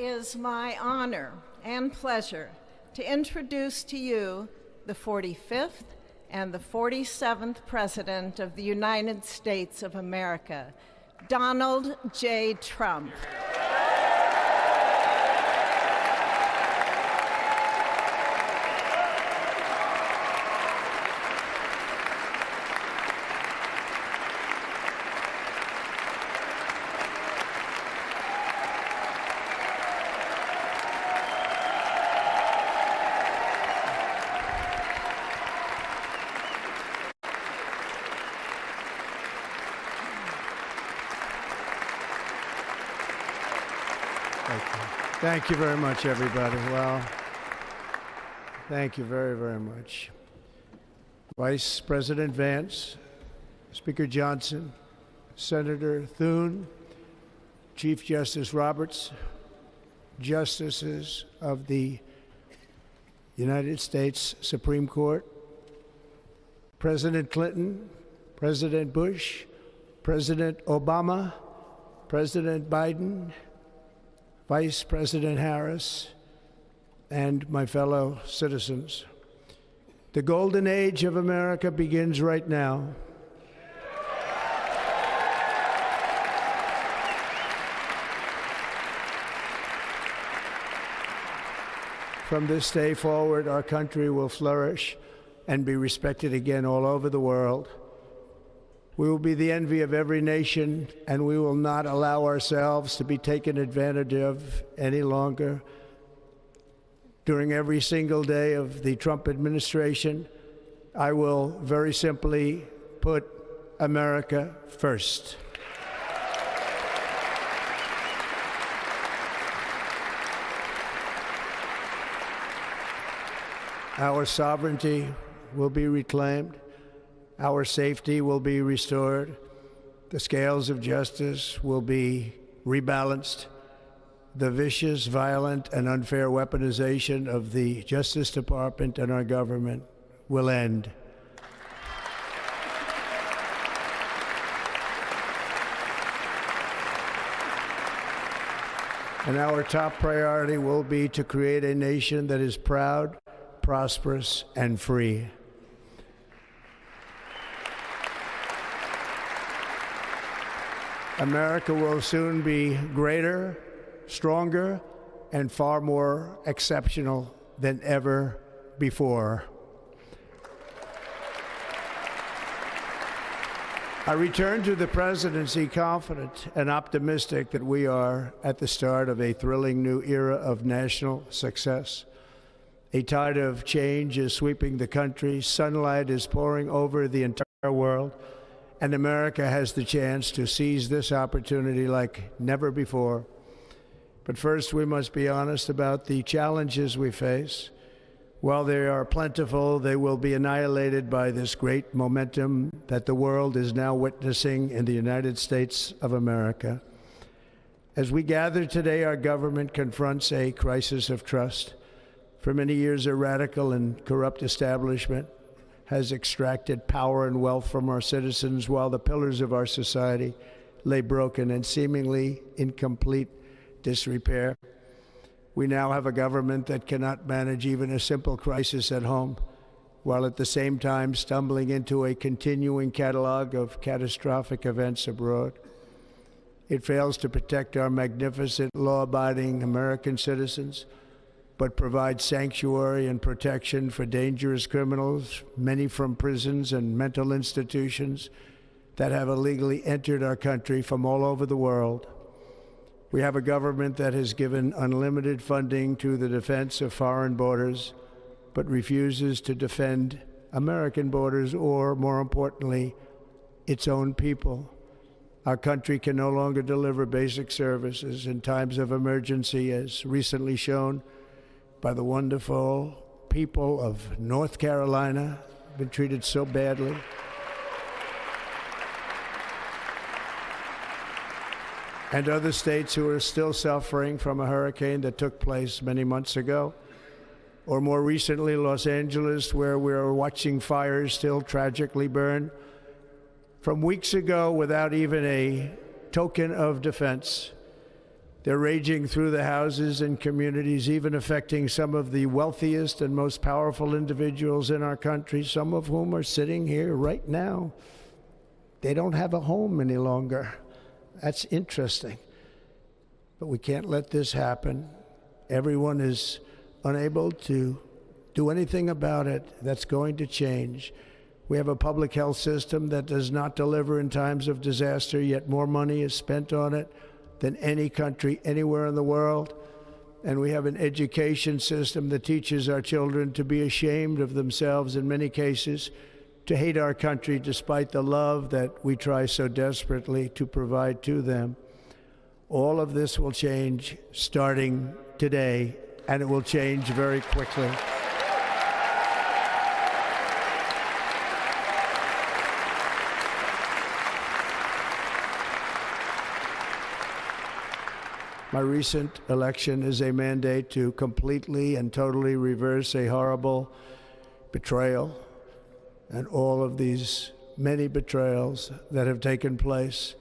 is my honor and pleasure to introduce to you the 45th and the 47th President of the United States of America, Donald J. Trump. Thank you very much, everybody. Well, thank you very, very much. Vice President Vance, Speaker Johnson, Senator Thune, Chief Justice Roberts, Justices of the United States Supreme Court, President Clinton, President Bush, President Obama, President Biden, Vice President Harris, and my fellow citizens. The golden age of America begins right now. From this day forward, our country will flourish and be respected again all over the world. We will be the envy of every nation, and we will not allow ourselves to be taken advantage of any longer. During every single day of the Trump administration, I will very simply put America first. Our sovereignty will be reclaimed. Our safety will be restored. The scales of justice will be rebalanced. The vicious, violent, and unfair weaponization of the Justice Department and our government will end. And our top priority will be to create a nation that is proud, prosperous, and free. America will soon be greater, stronger, and far more exceptional than ever before. I return to the presidency confident and optimistic that we are at the start of a thrilling new era of national success. A tide of change is sweeping the country. Sunlight is pouring over the entire world. And America has the chance to seize this opportunity like never before. But first, we must be honest about the challenges we face. While they are plentiful, they will be annihilated by this great momentum that the world is now witnessing in the United States of America. As we gather today, our government confronts a crisis of trust. For many years, a radical and corrupt establishment has extracted power and wealth from our citizens while the pillars of our society lay broken and seemingly in complete disrepair. We now have a government that cannot manage even a simple crisis at home, while at the same time stumbling into a continuing catalog of catastrophic events abroad. It fails to protect our magnificent, law-abiding American citizens, but provides sanctuary and protection for dangerous criminals, many from prisons and mental institutions that have illegally entered our country from all over the world. We have a government that has given unlimited funding to the defense of foreign borders, but refuses to defend American borders or, more importantly, its own people. Our country can no longer deliver basic services in times of emergency, as recently shown by the wonderful people of North Carolina, been treated so badly. And other states who are still suffering from a hurricane that took place many months ago. Or more recently, Los Angeles, where we're watching fires still tragically burn. From weeks ago, without even a token of defense, They're raging through the houses and communities, even affecting some of the wealthiest and most powerful individuals in our country, some of whom are sitting here right now. They don't have a home any longer. That's interesting. But we can't let this happen. Everyone is unable to do anything about it. That's going to change. We have a public health system that does not deliver in times of disaster, yet more money is spent on it than any country anywhere in the world. And we have an education system that teaches our children to be ashamed of themselves in many cases, to hate our country despite the love that we try so desperately to provide to them. All of this will change starting today, and it will change very quickly. My recent election is a mandate to completely and totally reverse a horrible betrayal and all of these many betrayals that have taken place,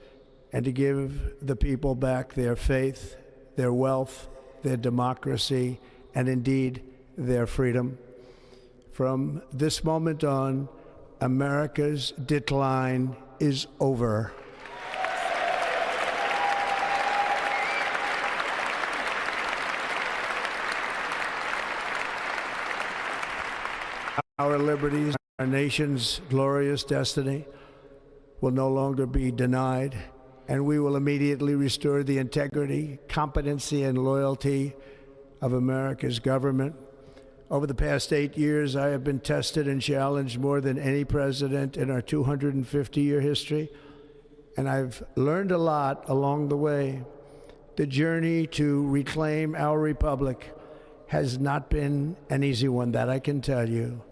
and to give the people back their faith, their wealth, their democracy, and indeed their freedom. From this moment on, America's decline is over. Our liberties, our nation's glorious destiny will no longer be denied, and we will immediately restore the integrity, competency, and loyalty of America's government. Over the past 8 years, I have been tested and challenged more than any president in our 250-year history, and I've learned a lot along the way. The journey to reclaim our republic has not been an easy one, that I can tell you.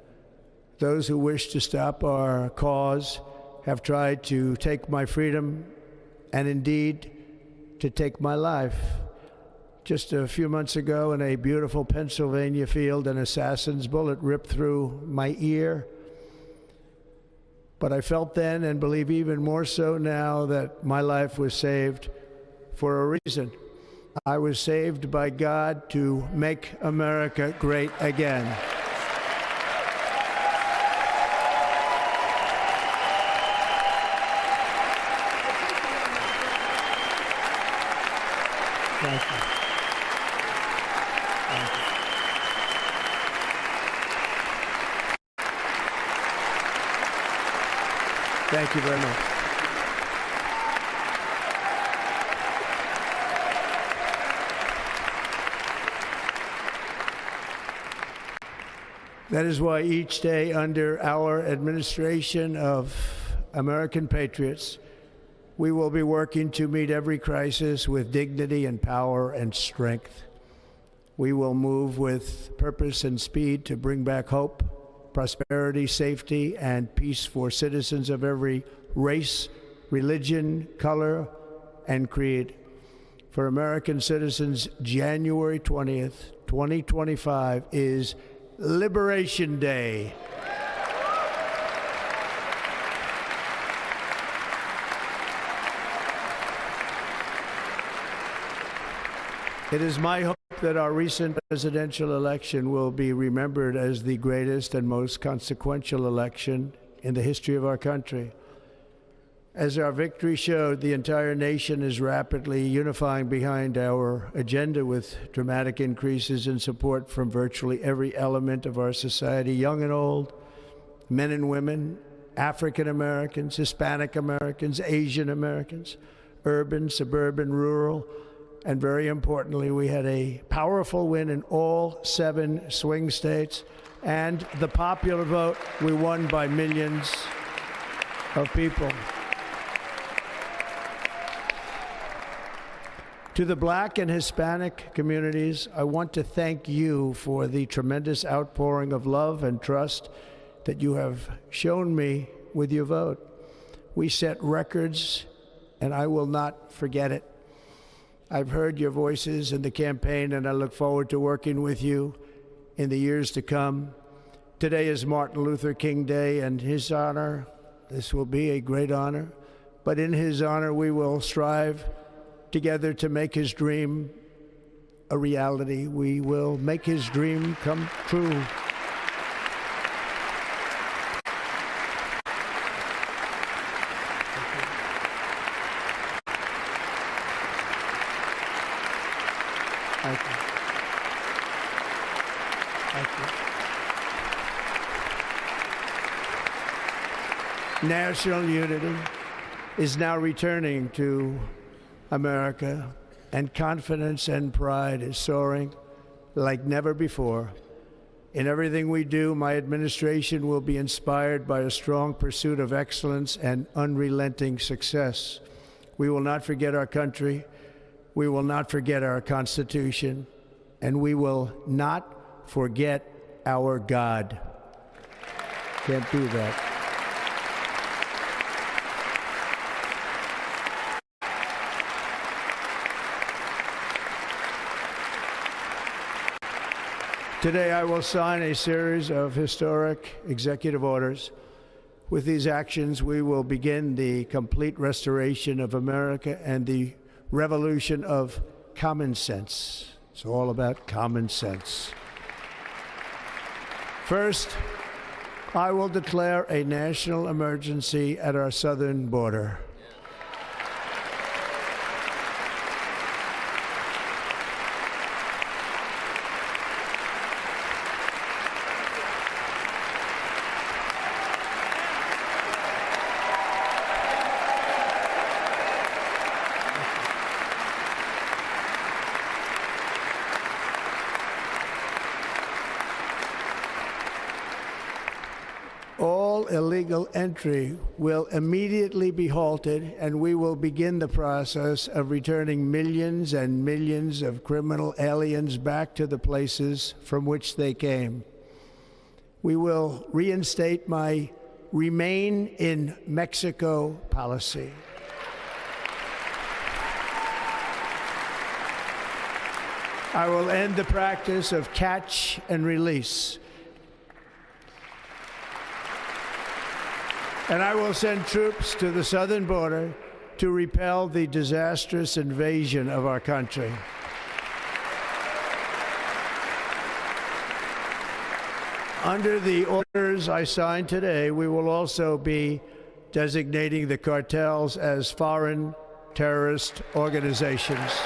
Those who wish to stop our cause have tried to take my freedom and indeed to take my life. Just a few months ago in a beautiful Pennsylvania field, an assassin's bullet ripped through my ear. But I felt then, and believe even more so now, that my life was saved for a reason. I was saved by God to make America great again. Thank you. Thank you. Thank you very much. That is why each day under our administration of American patriots, we will be working to meet every crisis with dignity and power and strength. We will move with purpose and speed to bring back hope, prosperity, safety, and peace for citizens of every race, religion, color, and creed. For American citizens, January 20th, 2025 is Liberation Day. It is my hope that our recent presidential election will be remembered as the greatest and most consequential election in the history of our country. As our victory showed, the entire nation is rapidly unifying behind our agenda with dramatic increases in support from virtually every element of our society, young and old, men and women, African Americans, Hispanic Americans, Asian Americans, urban, suburban, rural, and very importantly, we had a powerful win in all 7 swing states, and the popular vote, we won by millions of people. To the Black and Hispanic communities, I want to thank you for the tremendous outpouring of love and trust that you have shown me with your vote. We set records, and I will not forget it. I've heard your voices in the campaign, and I look forward to working with you in the years to come. Today is Martin Luther King Day, and his honor, this will be a great honor, but in his honor we will strive together to make his dream a reality. We will make his dream come true. Thank you. Thank you. National unity is now returning to America, and confidence and pride is soaring like never before. In everything we do, my administration will be inspired by a strong pursuit of excellence and unrelenting success. We will not forget our country. We will not forget our Constitution, and we will not forget our God. Can't do that. Today, I will sign a series of historic executive orders. With these actions, we will begin the complete restoration of America and the revolution of common sense. It's all about common sense. First, I will declare a national emergency at our southern border. All illegal entry will immediately be halted, and we will begin the process of returning millions and millions of criminal aliens back to the places from which they came. We will reinstate my Remain in Mexico policy. I will end the practice of catch and release. And I will send troops to the southern border to repel the disastrous invasion of our country. Under the orders I signed today, we will also be designating the cartels as foreign terrorist organizations.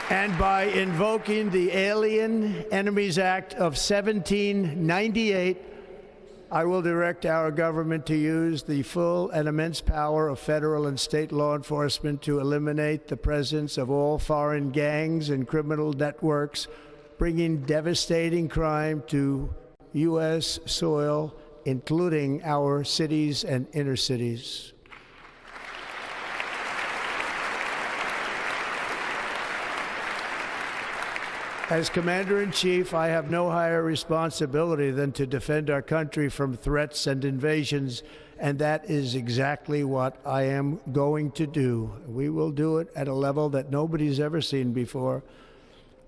And by invoking the Alien Enemies Act of 1798, I will direct our government to use the full and immense power of federal and state law enforcement to eliminate the presence of all foreign gangs and criminal networks, bringing devastating crime to U.S. soil, including our cities and inner cities. As Commander-in-Chief, I have no higher responsibility than to defend our country from threats and invasions, and that is exactly what I am going to do. We will do it at a level that nobody's ever seen before.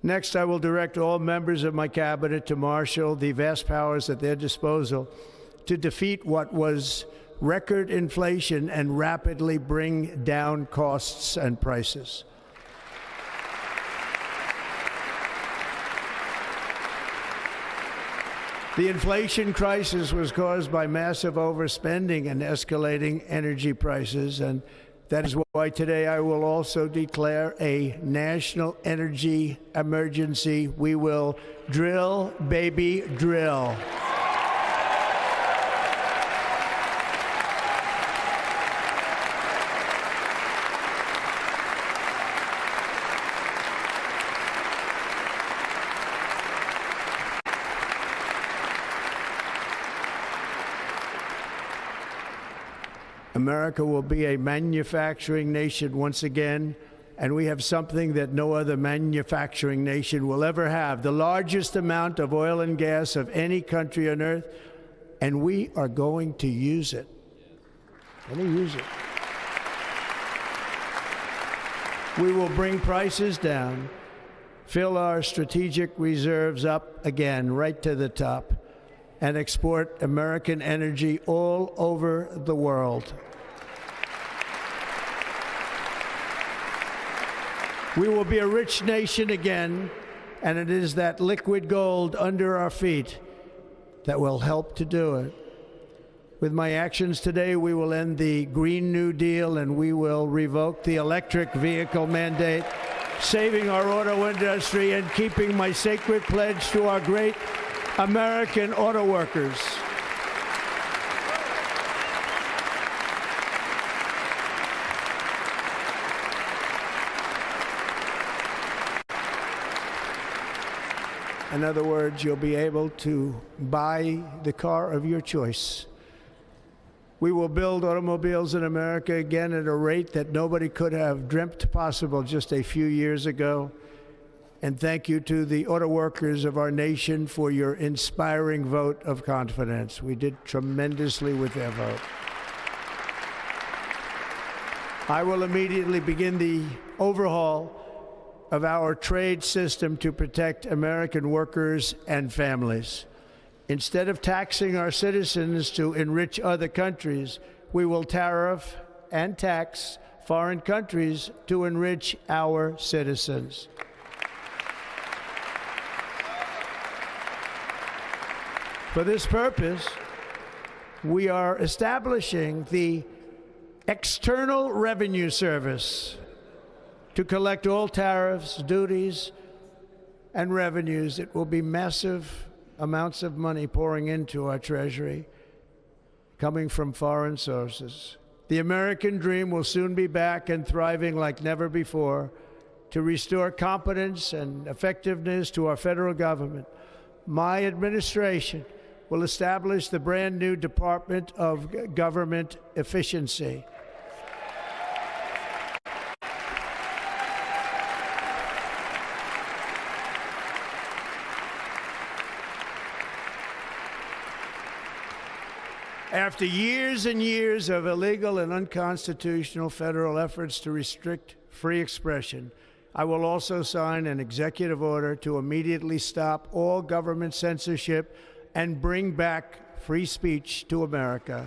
Next, I will direct all members of my cabinet to marshal the vast powers at their disposal to defeat what was record inflation and rapidly bring down costs and prices. The inflation crisis was caused by massive overspending and escalating energy prices, and that is why today I will also declare a national energy emergency. We will drill, baby, drill. America will be a manufacturing nation once again, and we have something that no other manufacturing nation will ever have, the largest amount of oil and gas of any country on earth, and we are going to use it. Let me use it. We will bring prices down, fill our strategic reserves up again right to the top, and export American energy all over the world. We will be a rich nation again, and it is that liquid gold under our feet that will help to do it. With my actions today, we will end the Green New Deal and we will revoke the electric vehicle mandate, saving our auto industry and keeping my sacred pledge to our great American auto workers. In other words, you'll be able to buy the car of your choice. We will build automobiles in America again at a rate that nobody could have dreamt possible just a few years ago. And thank you to the auto workers of our nation for your inspiring vote of confidence. We did tremendously with their vote. I will immediately begin the overhaul of our trade system to protect American workers and families. Instead of taxing our citizens to enrich other countries, we will tariff and tax foreign countries to enrich our citizens. For this purpose, we are establishing the External Revenue Service to collect all tariffs, duties, and revenues. It will be massive amounts of money pouring into our treasury, coming from foreign sources. The American dream will soon be back and thriving like never before. To restore competence and effectiveness to our federal government, my administration will establish the brand new Department of Government Efficiency. After years and years of illegal and unconstitutional federal efforts to restrict free expression, I will also sign an executive order to immediately stop all government censorship and bring back free speech to America.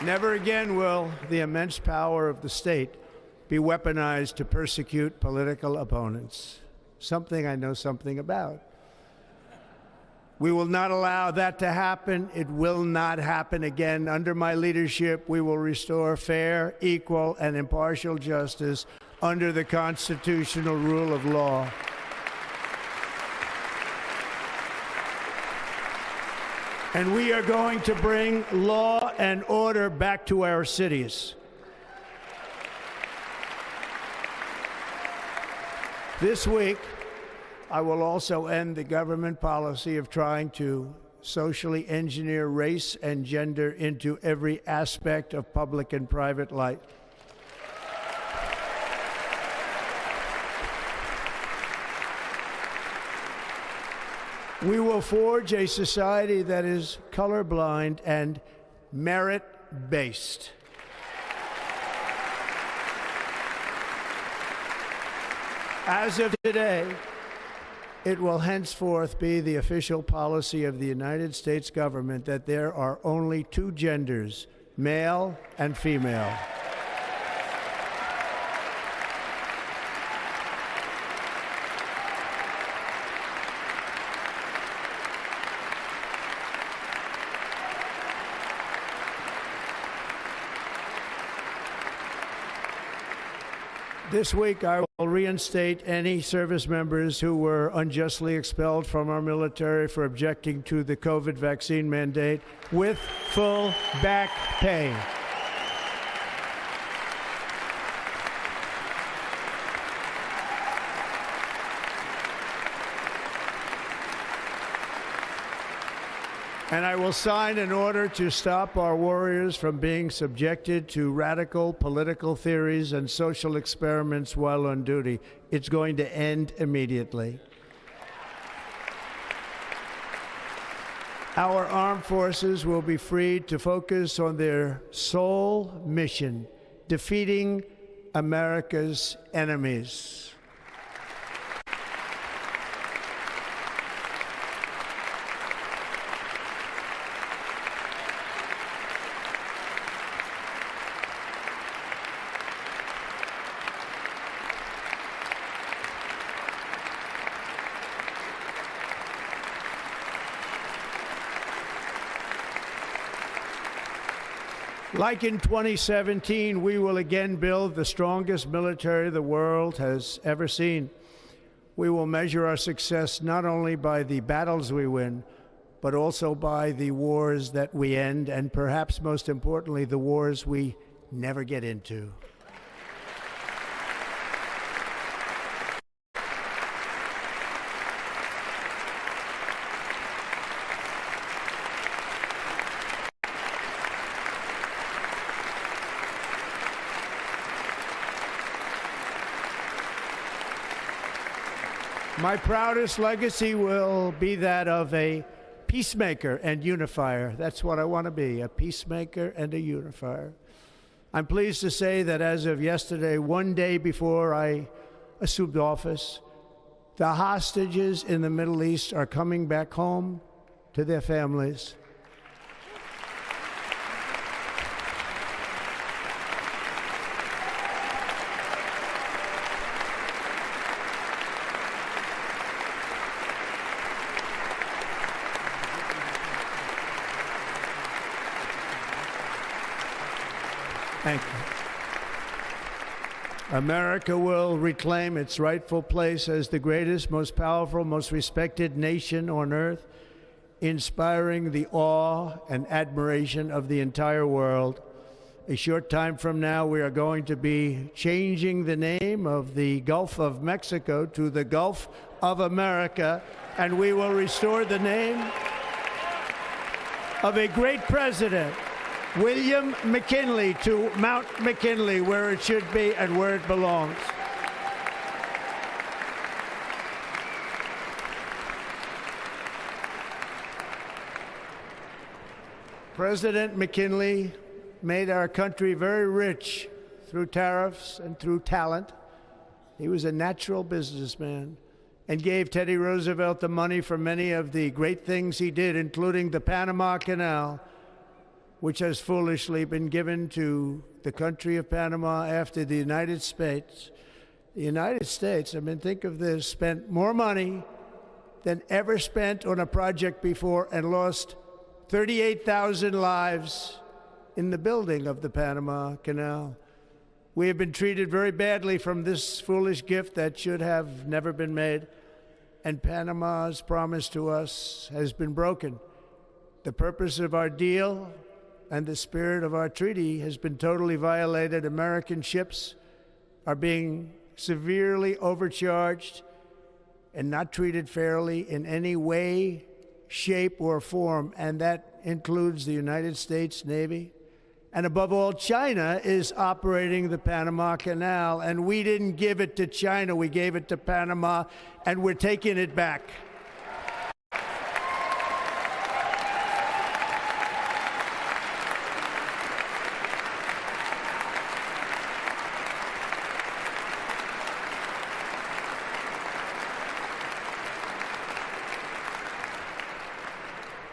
Never again will the immense power of the state be weaponized to persecute political opponents, something I know something about. We will not allow that to happen. It will not happen again. Under my leadership, we will restore fair, equal, and impartial justice under the constitutional rule of law. And we are going to bring law and order back to our cities. This week, I will also end the government policy of trying to socially engineer race and gender into every aspect of public and private life. We will forge a society that is colorblind and merit-based. As of today, it will henceforth be the official policy of the United States government that there are only two genders, male and female. This week, I will reinstate any service members who were unjustly expelled from our military for objecting to the COVID vaccine mandate with full back pay. And I will sign an order to stop our warriors from being subjected to radical political theories and social experiments while on duty. It's going to end immediately. Our armed forces will be freed to focus on their sole mission, defeating America's enemies. Like in 2017, we will again build the strongest military the world has ever seen. We will measure our success not only by the battles we win, but also by the wars that we end, and perhaps most importantly, the wars we never get into. My proudest legacy will be that of a peacemaker and unifier. That's what I want to be, a peacemaker and a unifier. I'm pleased to say that as of yesterday, one day before I assumed office, the hostages in the Middle East are coming back home to their families. Thank you. America will reclaim its rightful place as the greatest, most powerful, most respected nation on earth, inspiring the awe and admiration of the entire world. A short time from now, we are going to be changing the name of the Gulf of Mexico to the Gulf of America, and we will restore the name of a great president, William McKinley, to Mount McKinley, where it should be and where it belongs. President McKinley made our country very rich through tariffs and through talent. He was a natural businessman and gave Teddy Roosevelt the money for many of the great things he did, including the Panama Canal, which has foolishly been given to the country of Panama after the United States. The United States, I mean, think of this, spent more money than ever spent on a project before and lost 38,000 lives in the building of the Panama Canal. We have been treated very badly from this foolish gift that should have never been made, and Panama's promise to us has been broken. The purpose of our deal and the spirit of our treaty has been totally violated. American ships are being severely overcharged and not treated fairly in any way, shape, or form, and that includes the United States Navy. And above all, China is operating the Panama Canal, and we didn't give it to China, we gave it to Panama, and we're taking it back.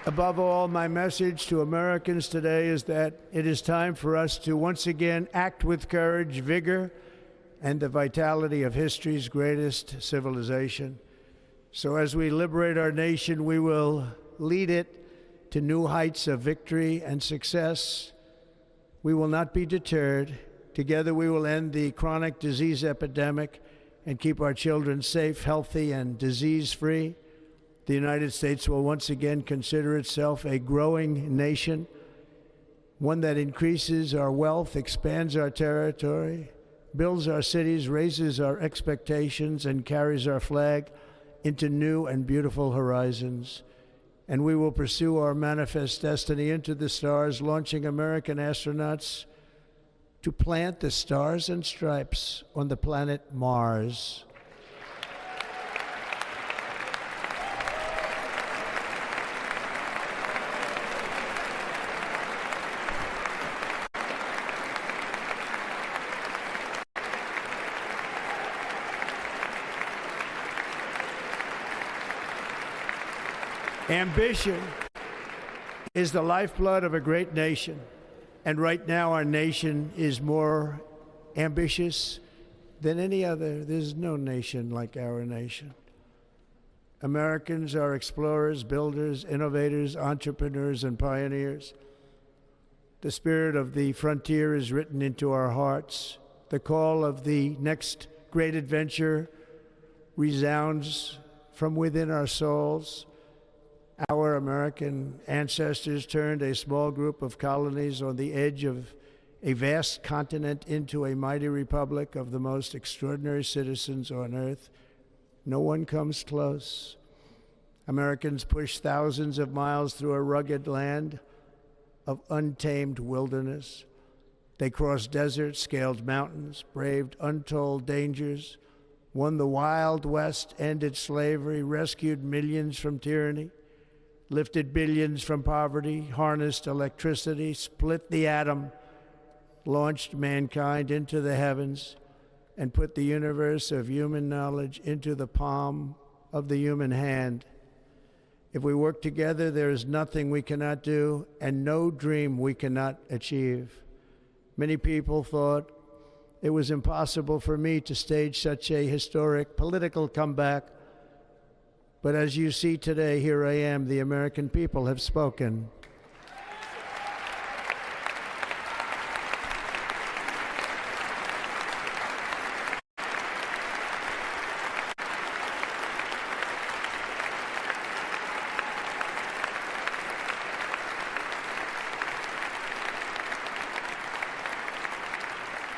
Above all, my message to Americans today is that it is time for us to once again act with courage, vigor, and the vitality of history's greatest civilization. So as we liberate our nation, we will lead it to new heights of victory and success. We will not be deterred. Together we will end the chronic disease epidemic and keep our children safe, healthy, and disease-free. The United States will once again consider itself a growing nation, one that increases our wealth, expands our territory, builds our cities, raises our expectations, and carries our flag into new and beautiful horizons. and we will pursue our manifest destiny into the stars, launching American astronauts to plant the stars and stripes on the planet Mars. Ambition is the lifeblood of a great nation, and right now our nation is more ambitious than any other. There's no nation like our nation. Americans are explorers, builders, innovators, entrepreneurs, and pioneers. The spirit of the frontier is written into our hearts. The call of the next great adventure resounds from within our souls. Our American ancestors turned a small group of colonies on the edge of a vast continent into a mighty republic of the most extraordinary citizens on earth. No one comes close. Americans pushed thousands of miles through a rugged land of untamed wilderness. They crossed deserts, scaled mountains, braved untold dangers, won the Wild West, ended slavery, rescued millions from tyranny, lifted billions from poverty, harnessed electricity, split the atom, launched mankind into the heavens, and put the universe of human knowledge into the palm of the human hand. If we work together, there is nothing we cannot do and no dream we cannot achieve. Many people thought it was impossible for me to stage such a historic political comeback. But as you see today, here I am. The American people have spoken.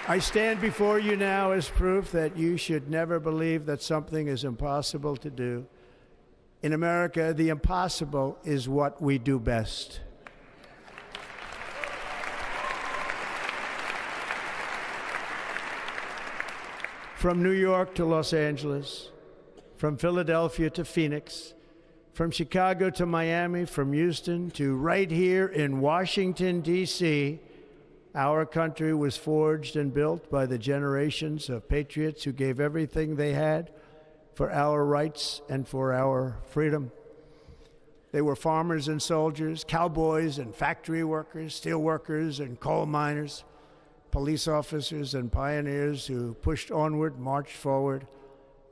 I stand before you now as proof that you should never believe that something is impossible to do. In America, the impossible is what we do best. From New York to Los Angeles, from Philadelphia to Phoenix, from Chicago to Miami, from Houston to right here in Washington, D.C., our country was forged and built by the generations of patriots who gave everything they had for our rights and for our freedom. They were farmers and soldiers, cowboys and factory workers, steel workers and coal miners, police officers and pioneers who pushed onward, marched forward,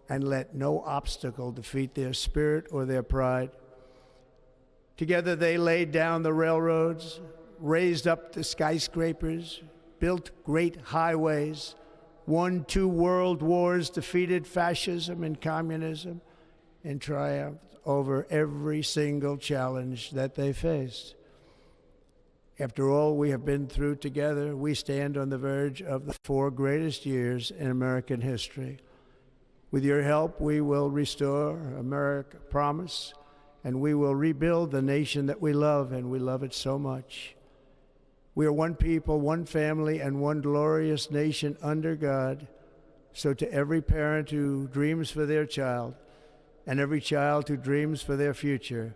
and let no obstacle defeat their spirit or their pride. Together they laid down the railroads, raised up the skyscrapers, built great highways, won 2 world wars, defeated fascism and communism, and triumphed over every single challenge that they faced. After all we have been through together, we stand on the verge of the 4 greatest years in American history. With your help, we will restore America, promise, and we will rebuild the nation that we love, and we love it so much. We are one people, one family, and one glorious nation under God. So to every parent who dreams for their child, and every child who dreams for their future,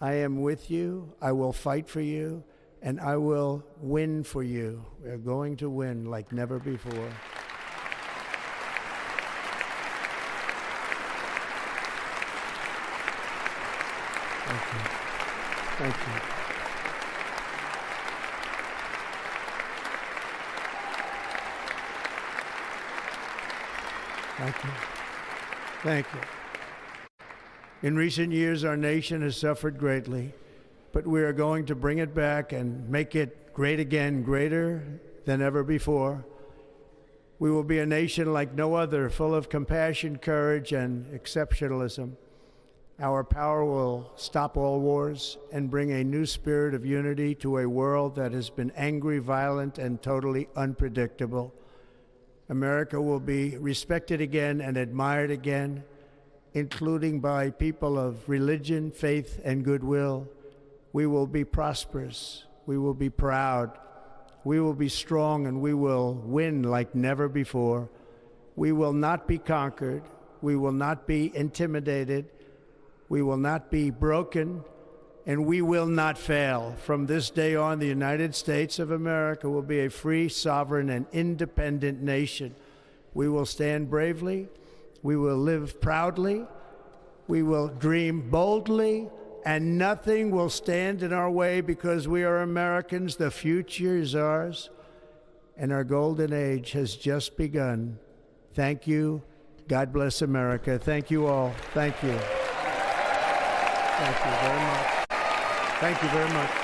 I am with you, I will fight for you, and I will win for you. We are going to win like never before. Thank you. Thank you. Thank you. Thank you. In recent years, our nation has suffered greatly, but we are going to bring it back and make it great again, greater than ever before. We will be a nation like no other, full of compassion, courage, and exceptionalism. Our power will stop all wars and bring a new spirit of unity to a world that has been angry, violent, and totally unpredictable. America will be respected again and admired again, including by people of religion, faith, and goodwill. We will be prosperous. We will be proud. We will be strong, and we will win like never before. We will not be conquered. We will not be intimidated. We will not be broken, and we will not fail. From this day on, the United States of America will be a free, sovereign, and independent nation. We will stand bravely. We will live proudly. We will dream boldly, and nothing will stand in our way because we are Americans. The future is ours, and our golden age has just begun. Thank you. God bless America. Thank you all. Thank you. Thank you very much. Thank you very much.